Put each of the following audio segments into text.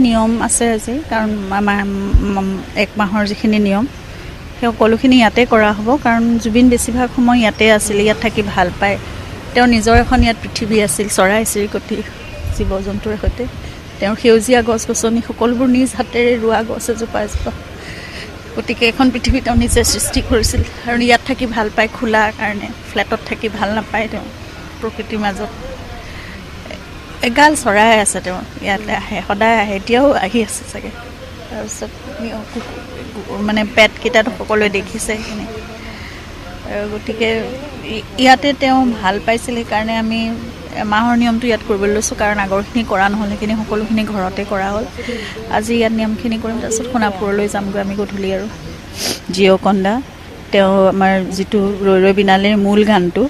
নিয়ম আছে আজি কাৰণ আমাৰ 1 মাহৰ যিখিনি নিয়ম সেই সকলোখিনি ইয়াতে কৰা হ'ব কাৰণ জুবিন বেছিভাগ সময় ইয়াতে আছিল, ইয়াত থাকি ভাল পায়। তেওঁ নিজৰ এখন ইয়াত পৃথিৱী আছিল, চৰাই চিৰিকটি জীৱ জন্তুৰ সৈতে। তেওঁৰ সেউজীয়া গছ গছনি সকলোবোৰ নিজ হাতেৰে ৰোৱা গছ এজোপা এজোপা। গতিকে এখন পৃথিৱী তেওঁ নিজে সৃষ্টি কৰিছিল আৰু ইয়াত থাকি ভাল পায় খোলাৰ কাৰণে। ফ্লেটত থাকি ভাল নাপায় তেওঁ প্ৰকৃতিৰ মাজত। এগাল চৰাই আছে তেওঁ ইয়াতে আহে, সদায় আহে, এতিয়াও আহি আছে চাগে। তাৰপিছত মানে পেটকেইটাতো সকলোৱে দেখিছে সেইখিনি। গতিকে ইয়াতে তেওঁ ভাল পাইছিল, সেইকাৰণে আমি এমাহৰ নিয়মটো ইয়াত কৰিবলৈ লৈছোঁ কাৰণ আগৰখিনি কৰা নহ'ল, সেইখিনি সকলোখিনি ঘৰতে কৰা হ'ল। আজি ইয়াত নিয়মখিনি কৰিম, তাৰপিছত সোণাপুৰলৈ যামগৈ আমি গধূলি। আৰু জিঅ'কন্দা তেওঁ আমাৰ যিটো ৰৈ ৰৈ বিনালেৰ মূল গানটো,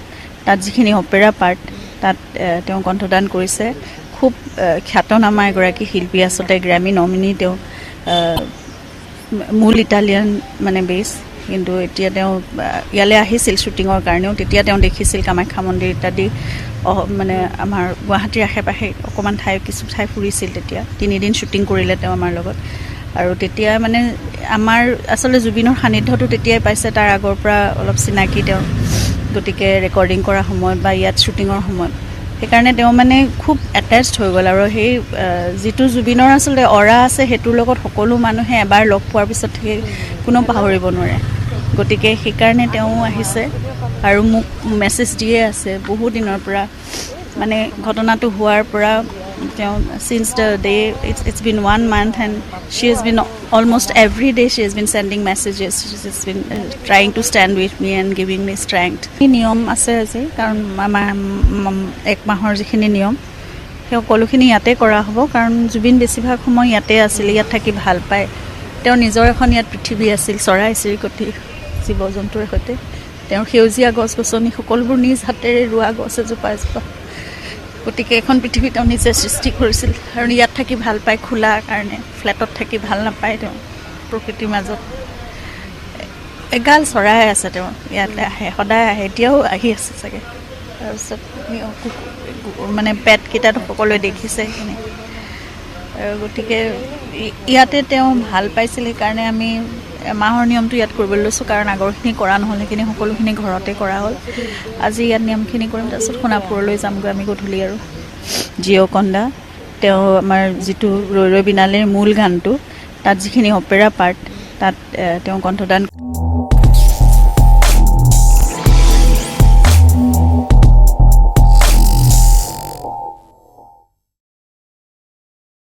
তাত যিখিনি অপেৰা পাৰ্ট তাত তেওঁ কণ্ঠদান কৰিছে। খুব খ্যাতনামা এগৰাকী শিল্পী, আচলতে গ্ৰেমি নমিনি তেওঁ। মূল ইটালিয়ান মানে বেছ, কিন্তু এতিয়া তেওঁ ইয়ালৈ আহিছিল শ্বুটিঙৰ কাৰণেও। তেতিয়া তেওঁ দেখিছিল কামাখ্যা মন্দিৰ ইত্যাদি মানে আমাৰ গুৱাহাটীৰ আশে পাশে অকণমান কিছু ঠাই ফুৰিছিল। তেতিয়া 3 দিন শ্বুটিং কৰিলে তেওঁ আমাৰ লগত। আৰু তেতিয়া মানে আমাৰ আচলতে জুবিনৰ সান্নিধ্যটো তেতিয়াই পাইছে, তাৰ আগৰ পৰা অলপ চিনাকি তেওঁ। গতিকে ৰেকৰ্ডিং কৰাৰ সময়ত বা ইয়াত শ্বুটিঙৰ সময়ত সেইকাৰণে তেওঁ মানে খুব এটেচড হৈ গ'ল। আৰু সেই যিটো জুবিনৰ আচলতে অৰা আছে সেইটোৰ লগত সকলো মানুহে এবাৰ লগ পোৱাৰ পিছত কোনো পাহৰিব নোৱাৰে। গতিকে সেইকাৰণে তেওঁ আহিছে আৰু মোক মেছেজ দিয়ে আছে বহু দিনৰ পৰা, মানে ঘটনাটো হোৱাৰ পৰা। তেওঁ since the day it's been 1 month and she has been almost every day she has been sending messages, she has been trying to stand with me and giving me strength. নিয়ম আছে আজি কাৰণ আমাৰ 1 মাহৰ যিখিনি নিয়ম সেই সকলোখিনি ইয়াতে কৰা হ'ব কাৰণ জুবিন বেছিভাগ সময় ইয়াতে আছিল, ইয়াত থাকি ভাল পায়। তেওঁ নিজৰ এখন ইয়াত পৃথিৱী আছিল, চৰাই চিৰিকটি জীৱ জন্তুৰ সৈতে। তেওঁৰ সেউজীয়া গছ গছনি সকলোবোৰ নিজ হাতেৰে ৰোৱা গছ এজোপা এজোপা। গতিকে এখন পৃথিৱী তেওঁ নিজে সৃষ্টি কৰিছিল আৰু ইয়াত থাকি ভাল পায় খোলাৰ কাৰণে। ফ্লেটত থাকি ভাল নাপায় তেওঁ প্ৰকৃতিৰ মাজত। এগাল চৰাই আছে তেওঁ ইয়াতে আহে, সদায় আহে, এতিয়াও আহি আছে চাগে। তাৰপিছত মানে পেটকেইটাতো সকলোৱে দেখিছে সেইখিনি। গতিকে ইয়াতে তেওঁ ভাল পাইছিল, সেইকাৰণে আমি এমাহৰ নিয়মটো ইয়াত কৰিবলৈ লৈছোঁ কাৰণ আগৰখিনি কৰা নহ'ল, সেইখিনি সকলোখিনি ঘৰতে কৰা হ'ল। আজি ইয়াত নিয়মখিনি কৰিম, তাৰপিছত সোণাপুৰলৈ যামগৈ আমি গধূলি। আৰু জিঅ'কন্দা তেওঁ আমাৰ যিটো ৰৈ ৰৈ বিনালেৰ মূল গানটো, তাত যিখিনি অপেৰা পাৰ্ট তাত তেওঁ কণ্ঠদান